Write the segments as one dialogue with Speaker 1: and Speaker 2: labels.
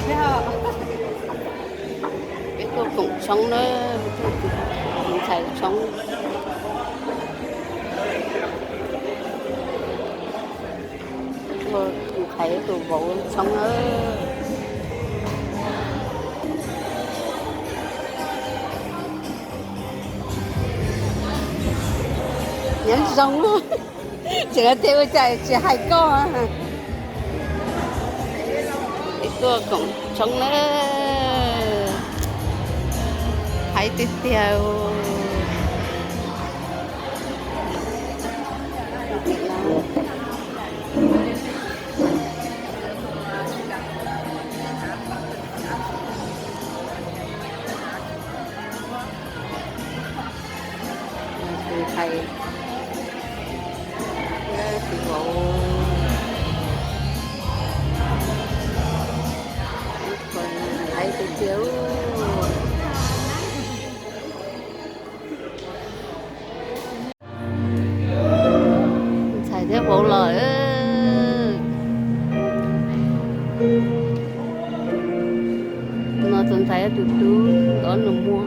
Speaker 1: với họ.
Speaker 2: Cái cô cũng sống nó mình thấy sống mình thấy tụi bố sống ở nhấn sống luôn chỉ là theo chạy chỉ hai con cái cô cũng sống nó hay tiếp theo thầy thì bộ còn thấy cái chiếu thầy theo bộ lời nó thường thấy tụi đó là mua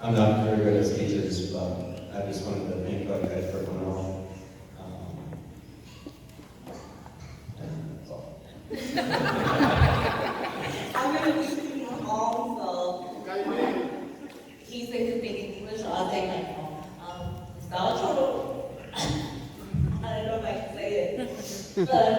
Speaker 3: I'm not very good at speeches, but I just wanted to thank you guys for coming on. That's all.
Speaker 4: I'm going to be speaking on home, so he said to speak in English, so I'll take my phone. Style trouble. I don't know if I can say it, but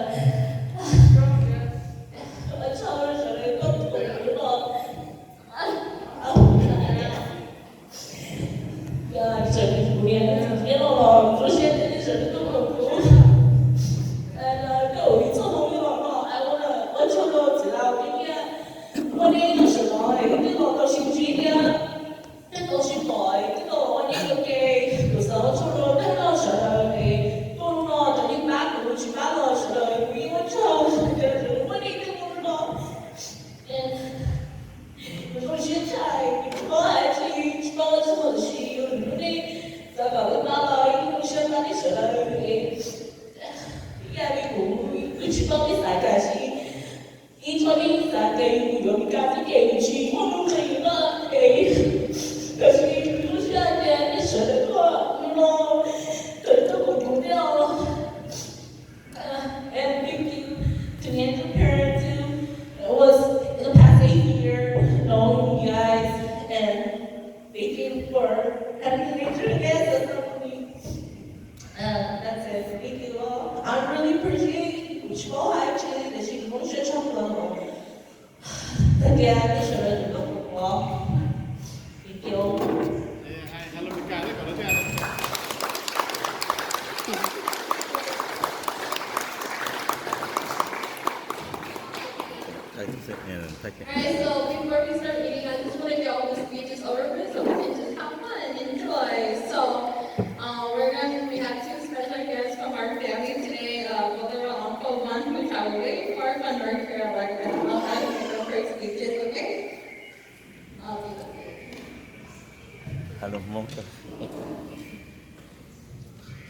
Speaker 1: Alo mong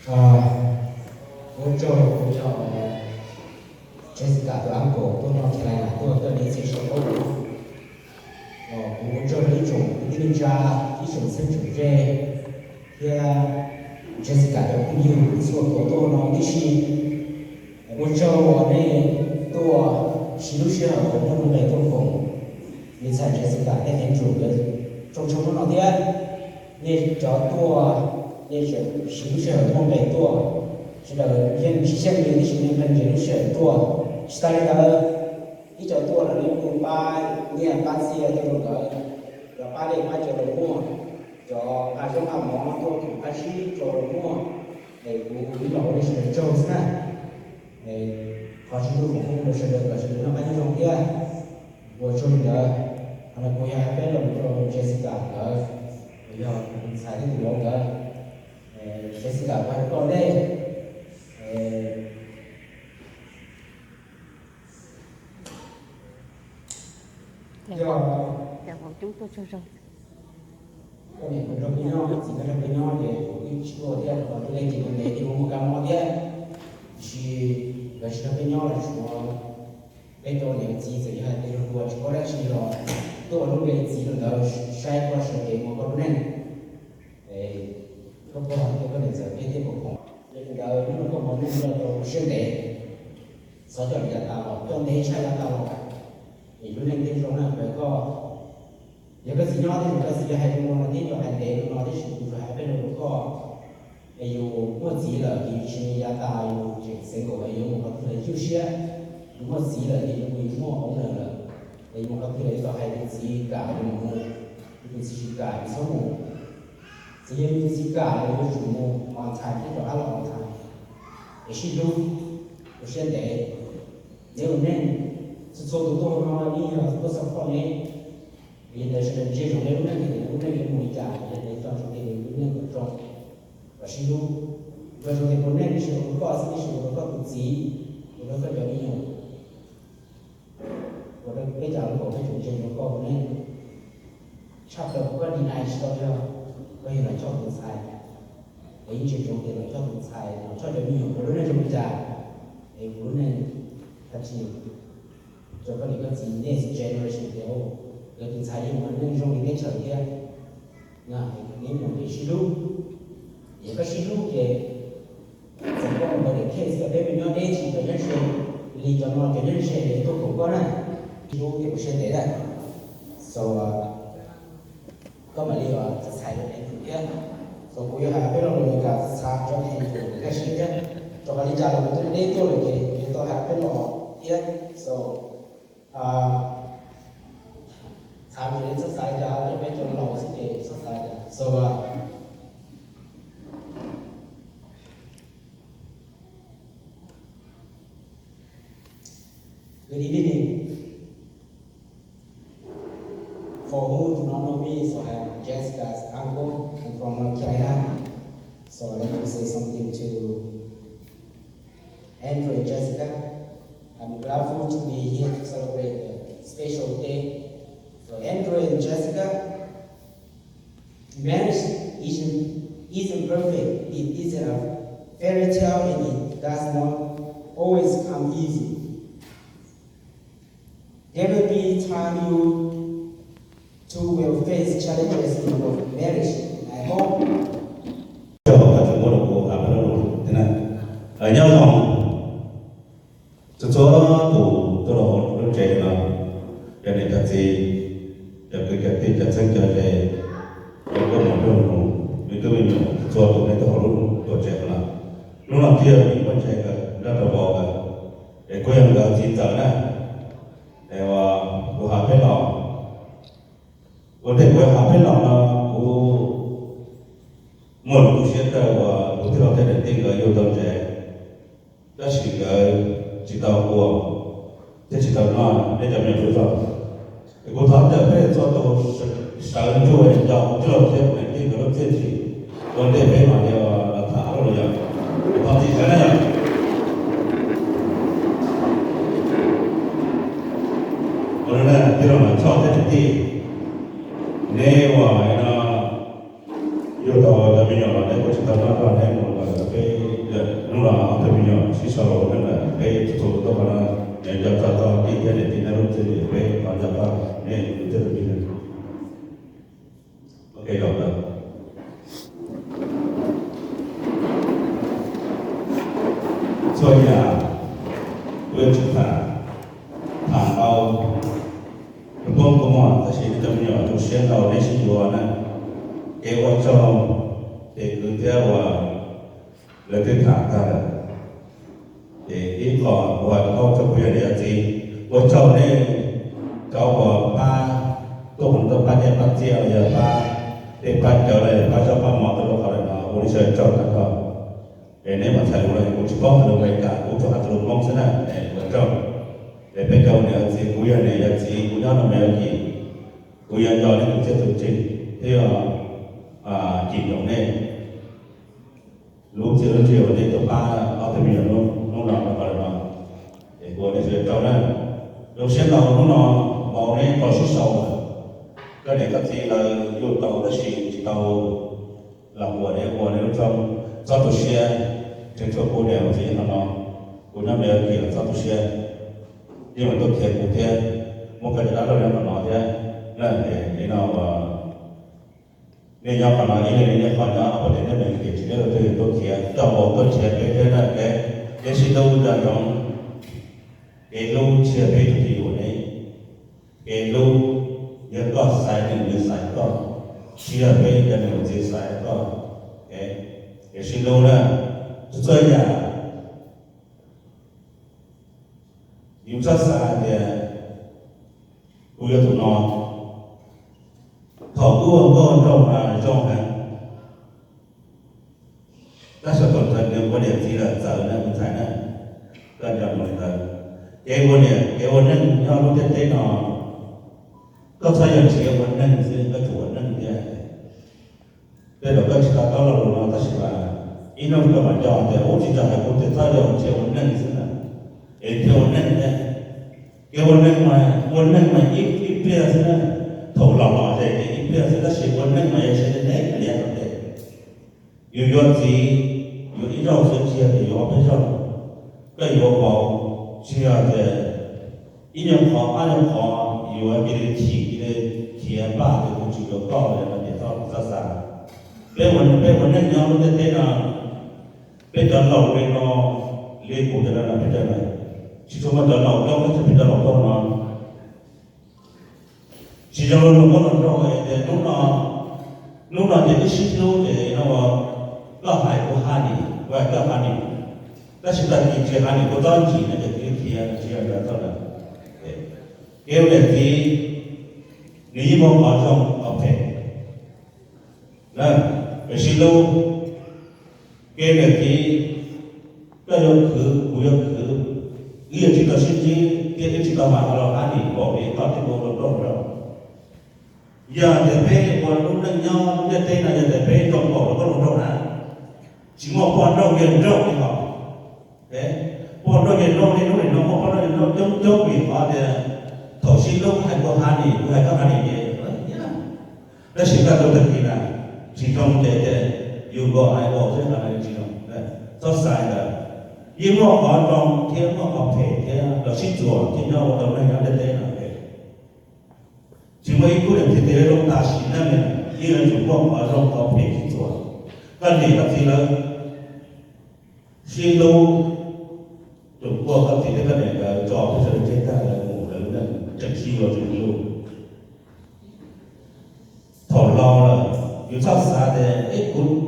Speaker 5: tôi cho Jessica từ anh cổ tôi nói thế này là tôi đi sẽ sống ổn cũng cho lý chủ đi ra lý chủ sinh chủ rê thì Jessica đã cũng nhiều số của tôi nói đi xí tôi cho này tôi xí lúc xưa ở một nơi tôi cùng vì sao Jessica đã hiện chủ trong trong nó nói thế nên cho tôi nên xí lúc xưa ở một nơi tôi是的，人皮下面的是那份人是很多，是大的，一脚多了，你把年把些都那个，要把那把脚的摸，叫把手把毛多把西脚的摸，我老的是周三，好像都红的是那个是那把一种的，我说的，他们国家还摆了个Jessica的，要彩的多的，Jessica把搞的。
Speaker 2: Dạ vâng, chúng tôi cho rồi.
Speaker 5: Cái này cũng trong nhau, chỉ có trong nhau để cái chỗ kia, còn cái này chỉ có để một cái món kia, chỉ là trong nhau là chỗ cái chỗ này chỉ là cái chỗ của chỗ đó chỉ là tôi lúc này chỉ là sai qua sự kiện một con này, không có cái này giờ cái tiếp tục nên là nó có một cái là đồ xuyên để sau đó là tạo trong đấy sai là tạo thì lúc này cái chỗ này phải có những cái gì nhỏ thì những cái gì hay trong nó tí cho hành để nó tí sử dụng phải bên nó có dù một gì là thì chỉ là tạo dù chỉ sinh của dù một cái thứ là chưa một gì là thì mình mua ống là thì một cái thứ là hay cái gì cả một cái gì cả số một chỉ gì cả là cái chủ mưu hoàn thành cái đó là hoàn thành để sử dụng để xem để nếu nên số tôi nó đi là tôi sẽ có này vì là sự chế độ nếu nên thì cũng nên mùi cả để cho chúng ta cũng nên có trong và sử dụng và chúng ta cũng nên sử dụng có sự sử dụng có cụ gì nó có được nhiều và cái chảo của cái chủ chế nó có nên sắp được có đi này cho bây giờ là cho tự xài để sử dụng thì là cho tự xài nó cho được nhiều của nó nên chúng ta để cũng nên thật nhiều cho các cái gì next generation thì cái tự xài nhưng mà nên trong cái trở kia là nếu mà để sử dụng thì cái sử dụng thì sẽ có một cái case ở đây mình nói đây chỉ phải nhân sự lý cho nó cái nhân sự để tôi cũng có này sử dụng thì cũng sẽ để đây so có mà lý do sẽ xài được cái kia so bây giờ hai bên rồi cả sáng cho thì cái sự kia cho cái lý do là tôi để tôi được cái tôi hai bên rồi kia so tham dự đến sai ra để bên trong lòng sẽ để sai ra so good evening. For who do not know me, so I am Jessica's uncle. I'm from North Carolina. So I'd like to say something to Andrew and Jessica. I'm grateful to be here to celebrate a special day. So Andrew and Jessica, marriage isn't perfect. It isn't a fairy tale and it does not always come easy. There will be time you two will face challenges in your marriage. I hope.
Speaker 1: ở nhau lòng cho tụ tôi là lúc trẻ là cho nên thật gì cho cái tin thật sinh cho trẻ có một trong vì tôi mình cho tụ này tôi lúc tuổi trẻ là lúc nào kia mình còn trẻ cả ra đầu bò cả để quen cả chín giờ này để của hà phê lò có thể của hà phê lò là của một của hiện tại và của thứ đó thể định tính ở yêu tâm trẻ đó chỉ tàu của thế chỉ tàu nó để cho mìnhรู้rồi cái cô thoát trở về cho tôi sáng chui vào cho thêm này cái cái thêm gì còn để về mà đều là thả rồi nhỉ thoát gì cái này còn là cái đó là cho thêm gì nếu mà nó cho là bây giờ là đấy có chúng ta nói là đấy một là cái lúc nào thì bây giờ chỉ sau đó là cái thủ tục đó là để cho cái để tin nó sẽ để cái và cho ta nên tự tự nhiên ok rồi cho nhà với chúng ta thẳng ao không có mà ta sẽ trong nhỏ trong xuyên đầu này sinh hoạt này cái quan trọng để cứ theo là cái thẳng ta để ít còn và không cho quyền để gì quan trọng này cháu của ba tôi cũng tôi ba nhà ba chia là ba để ba trở lại ba cho ba mỏ tôi đâu phải là ổn định cho tất cả để nếu mà thầy cũng cũng chỉ có được mấy cả cũng cho hạt lúa mong thế này để quan trọng để bây giờ này gì cũng như này là gì cũng nhau là mấy gì cũng như cho nên cũng sẽ thực trình thế chỉ động này lúc chiều thì tôi ba ở thời điểm lúc nào là phải là để của để sẽ cho nên lúc xem đầu lúc nào bảo này có số sâu cái này các gì là yêu cầu cái gì chỉ tàu làm của này lúc trong do tôi xe trên chỗ cô đều gì nó cũng nhau đều kia là do tôi xe nhưng mà tôi thiệt cũng thiệt một cái đó là nó nói thế là để nào nên nhau còn nói ý này còn nó có thể nên mình chỉ là tôi thiệt trong một tôi thiệt cái thế là cái sự đâu là trong cái lâu chia cái gì của đấy cái lâu nhớ có sai thì nhớ sai có chia cái là mình chia sai có cái sự lâu là chơi nhà những sát xa thì bây giờ tụi nó thọ ưa con trong hàng ta sẽ còn thật nếu có điểm gì là giờ là mình phải là gần gần một lần cái vấn đề nhau nó thế nó có thay đổi chỉ cái vấn đề gì cái chủ vấn đề gì đây là cái chúng ta đó là nó ta sẽ là ít nó có mà chọn thì ổn chỉ chọn là cũng thể thay đổi chỉ vấn đề gì là để theo vấn đề cái vấn đề mà ít bia thế này thầu lòng nó thì ít bia thế nó sẽ vấn đề mà sẽ đến đấy là liền đấy yêu gì yêu ít rau sữa chia thì yêu bây giờ cái yêu vào chia thì ít nhóm họ ăn nhóm họ yêu cái chỉ ba thì cũng chỉ có cao là để tao ra sao bây vấn đề nhau nó thế nào bây giờ lòng này nó liên quan đến là bây giờ này chỉ cho mà lòng đâu nó sẽ bị lòng đâu nó chỉ cho lòng nó rồi để lúc nào thì cái shit luôn để nó có hại của hai này và có hai này ta sẽ đặt cái chuyện hai này có đơn chỉ là cái kia là thôi là kêu là gì lý mong ở trong ở thể là cái shit luôn kêu là gì cái yêu khứ của yêu khứ yêu chỉ có sinh chi cái chỉ có mà là hai này bỏ đi có thì vô đâu đâu giờ để bé còn lúc nâng nhau lúc đây tên là giờ để bé còn bỏ nó có lúc đâu hả chỉ một con đâu hiện đâu thì họ đấy con đâu hiện đâu thì lúc này nó một con đâu hiện đâu chống bị họ thì thổ sinh lúc hay có hai này hay có hai này vậy đó chỉ là tôi thực là chỉ không để yêu gọi ai bỏ thế là này chỉ không đấy rất sai là nhưng mà họ trong thiên họ học thể thế là sinh chùa thì nhau đầu này nó đến đây là chỉ mấy cô điểm thì thế trong ta xin là mình như là chúng con ở trong có thể sinh chùa cần gì là gì là xin lâu chúng con có thể cái này là cho cái sự chết ta là ngủ lớn là chẳng chi vào chúng lâu thỏ lo là như sao xa thì ít cũng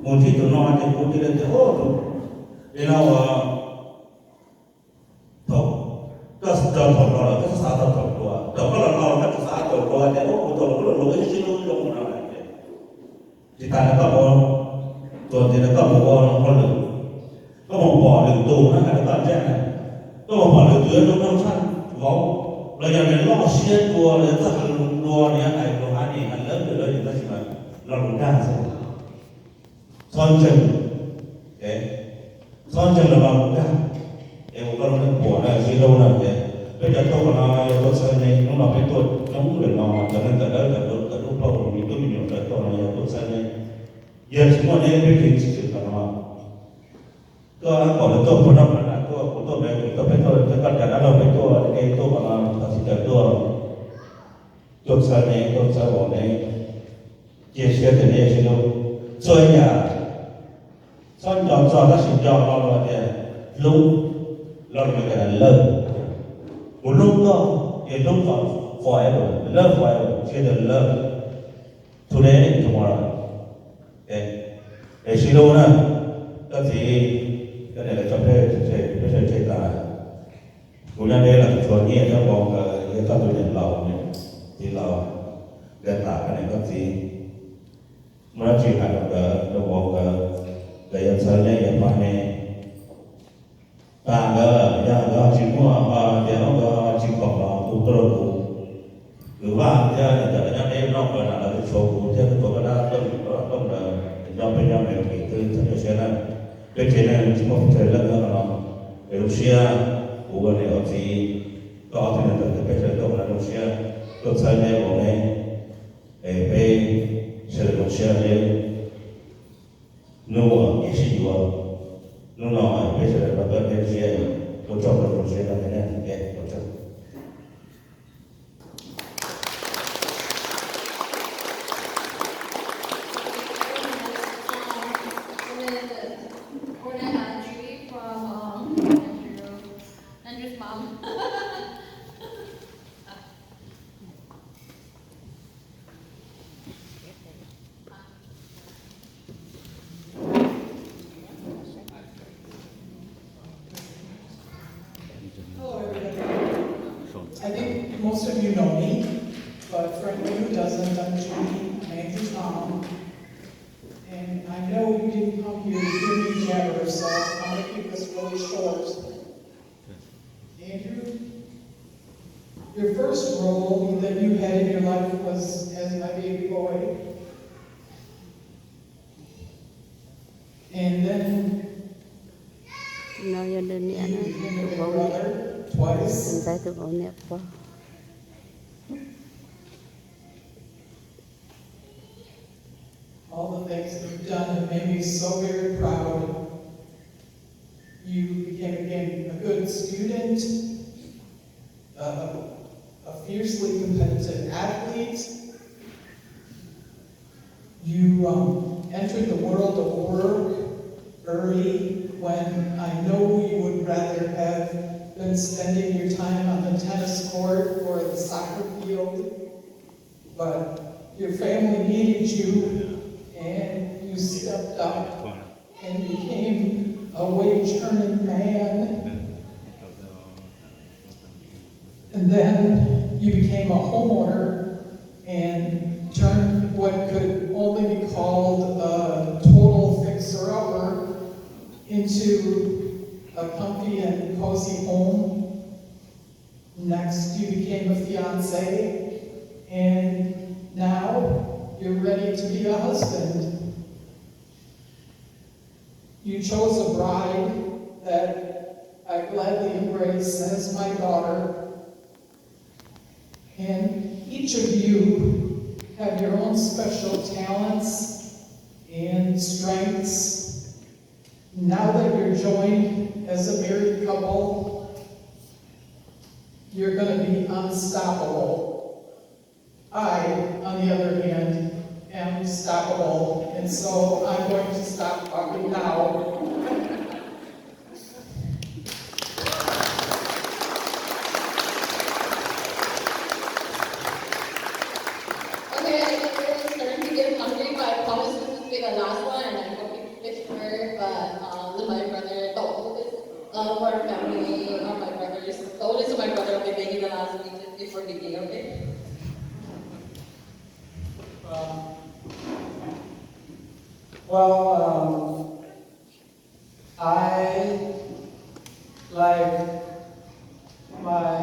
Speaker 1: muốn thì tụi nó thì cũng chỉ là thế ô để nàoก็จะถอดรอแล้วก็สาถอดตัวแต่ก็เราก็จะสาถอดตัวแต่โอ้ตัวเราก็ลงไอ้ชิ้นลงอะไรเนี่ยที่ตาแล้วก็พอตัวที่แล้วก็บอกว่าเราหนึ่งก็บอกบ่อหนึ่งตัวนะแล้วก็แจ้งก็บอกบ่อหนึ่งตัวต้องชั้นบอกเราอย่างนี้เราเชื่อตัวเลยถ้าตัวเนี้ยไอ้ตัวอันนี้มันเลิกเลยอย่างนั้นใช่ไหมเราดูได้สิซ้อนจังซ้อนจังเราดูได้một con của là gì đâu là thế bây giờ tôi nói tôi sai này nó phải tôi chống người nó cho nên từ đó là tôi từ lúc đầu mình tôi nhiều cái tôi này tôi sai này giờ chúng tôi nên biết hình sự của nó có có là tôi có năm là tôi của tôi về tôi phải tôi cần cả đó là phải tôi cái tôi mà là chỉ cần tôi sẽ này tôi sẽ bỏ này chia sẻ thế này sẽ đâu chơi nhà son cho nó sinh cho nó là thế lúc lo được cái là love một lúc đó cái lúc đó forever love forever chỉ là love today and tomorrow okay để xin lỗi nè cái gì cái này là cho phép chơi ta cũng như đây là cho nhẹ cho bọn cái ta tôi nhận lầu này thì lầu cái ta cái này cái gì mà nó chỉ hành động cái bọn cái cái sợi này cái bạn này ta cái chỉ mua mà cái nó chỉ còn là tụt rồi cứ vào cho nên là đây nó phải là cái số của cái tổ cái đó trong là do bên nhau này thì từ từ sẽ là cái chuyện này chỉ một thời gian nữa là Russia của cái này thì có thể là cái bây giờ đâu là Russia tôi thấy này của này về sẽ là Russia này nô cái gì đó nô nó bây giờ là cái Russia tôi cho là Russia là cái này cái tôi cho
Speaker 4: Andrew's mom.
Speaker 6: Hello, everybody. I think most of you know me, but for anyone who doesn't, I'm Judy, Andrew's mom. And I know you didn't come here to hear me jabber, so I'm going to keep this really short. Andrew, your first role that you had in your life was as my baby boy. And then
Speaker 2: nó giờ đến nhà
Speaker 6: you
Speaker 2: nó
Speaker 6: became a
Speaker 2: tụi
Speaker 6: big
Speaker 2: bố
Speaker 6: brother twice.
Speaker 2: mình thấy tụi bố nẹp quá
Speaker 6: All the things that you've done have made me so very proud. You became again a good student, a fiercely competitive athlete. You entered the world of work early when I know you would rather have been spending your time on the tennis court or the soccer field, but your family needed you and you stepped up and became a wage-earning man. And then you became a homeowner and turned what could only be called a total fixer-upper into a comfy and cozy home. Next, you became a fiance, and now you're ready to be a husband. You chose a bride that I gladly embrace as my daughter. And each of you have your own special talents and strengths. Now that you're joined as a married couple, you're going to be unstoppable. I, on the other hand, am stoppable, and so I'm going to stop talking now.
Speaker 4: Okay, I think we're starting to get hungry, but I promise this will be the last one, and I hope you fish more, but my brother, the oldest of our family, are my brothers. The oldest of my brother will be making the last speech before beginning, okay?
Speaker 6: I, like my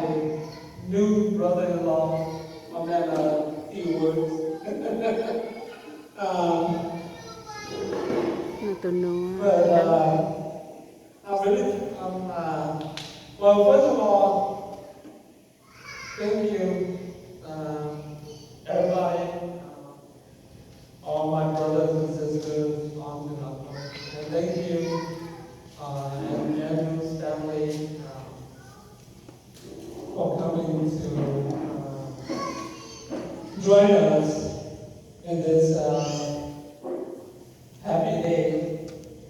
Speaker 6: new brother-in-law, I'm at a few words.
Speaker 2: nó tụi nó
Speaker 6: Well, first of all, thank you, everybody, all my brothers and sisters, in this happy day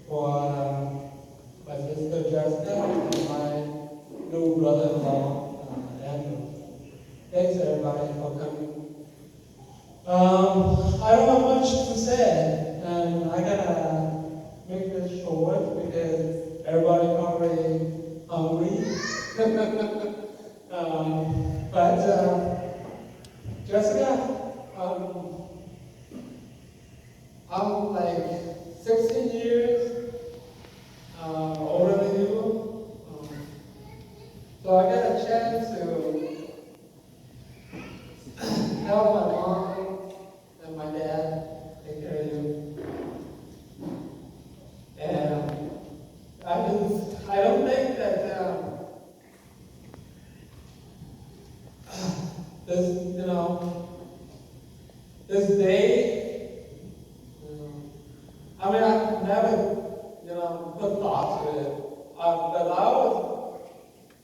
Speaker 6: for my sister Jessica and my new brother-in-law, Andrew. Thanks everybody for coming. I don't have much to say, and I gotta make this short because everybody probably hungry. But Jessica, I'm like 16 years older than you, so I got a chance to help my mom and my dad take care of you. And I don't think that this day, I mean, I've never, put thoughts to it. But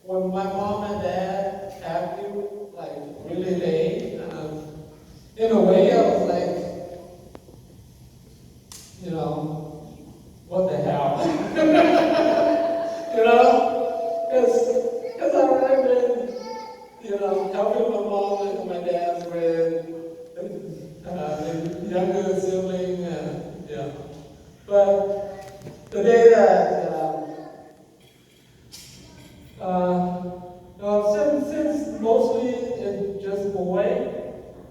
Speaker 6: when my mom and dad have you, like, really late, in a way, I was like, what the hell? Because I've already been, helping my mom and my dad with the younger sibling, and yeah. But the day that, since mostly it's just boy,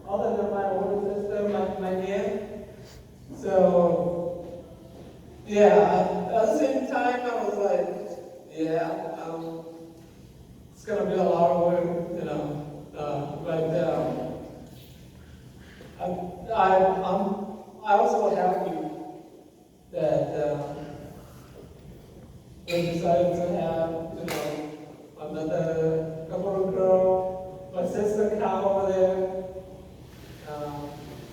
Speaker 6: other than my older sister, my aunt. So, yeah, at the same time, I was like, it's gonna be a lot of work, but I also happy that we decided to have, another couple of girls, my sister Cal over there,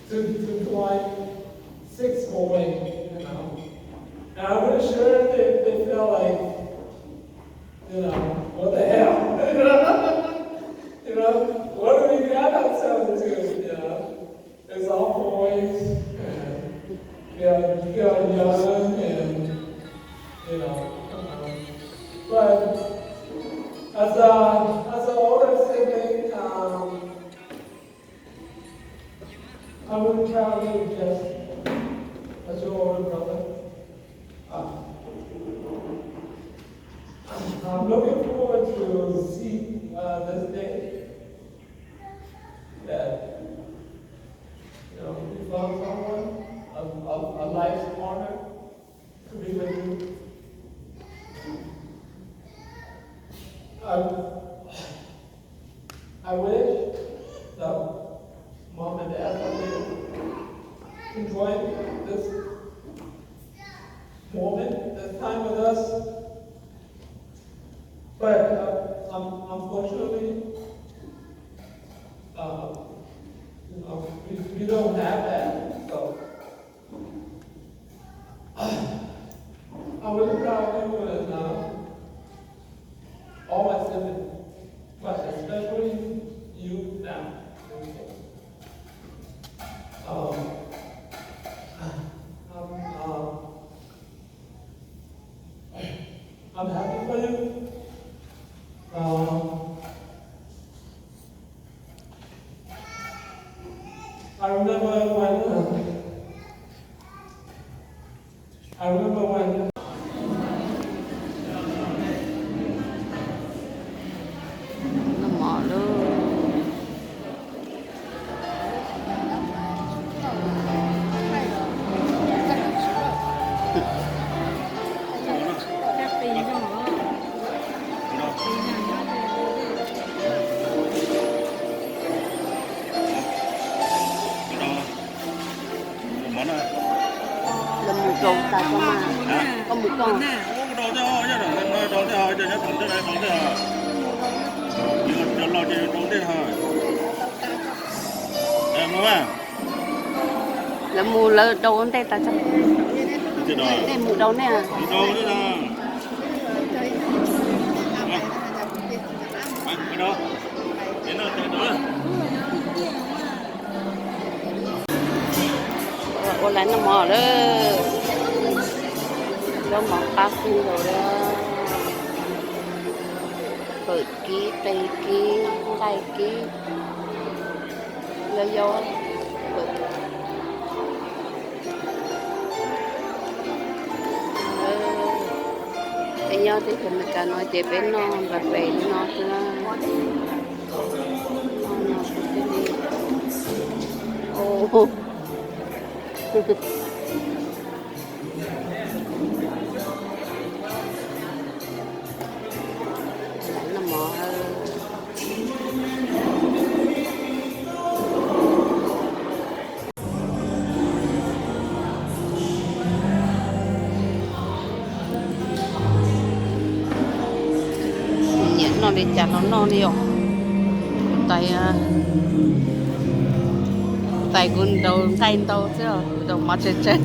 Speaker 6: 2.6 boy, And I'm pretty sure they feel like, what the hell? What do we got ourselves into? It's all boys, and you got young, and but as an older sibling, I'm really proud of you, Jess, as your older brother. I'm looking forward to see this day that we found someone, a life's partner to be with you. I wish that mom and dad would enjoy this moment, this time with us. But unfortunately, we don't have that. So I'm really proud of you and all my siblings, but especially you now. I'm happy for you. I remember when
Speaker 2: nó mò luôn. Là một đồ tại con mà có một con
Speaker 1: Đồ cho họ chứ đừng đồ cho họ cho thằng tới đây đồ cho họ. Cho lo cho đồ cho họ. Em mua à?
Speaker 2: là mù là đồ con tay ta chắc
Speaker 1: Cái đồ.
Speaker 2: đây mù đâu nè
Speaker 1: Đồ nữa nè. Cái đó. Cái đó.
Speaker 2: ô lại nó mò đó nó mò cá phun rồi đó bự ký tây ký tay ký vô vô bự cái nhau thì mình cả nói chế bên nó và về nó chứ ô nó mò nó đi chặt nó đi không tay gun đầu tay đâu chứ đâu mà chết chết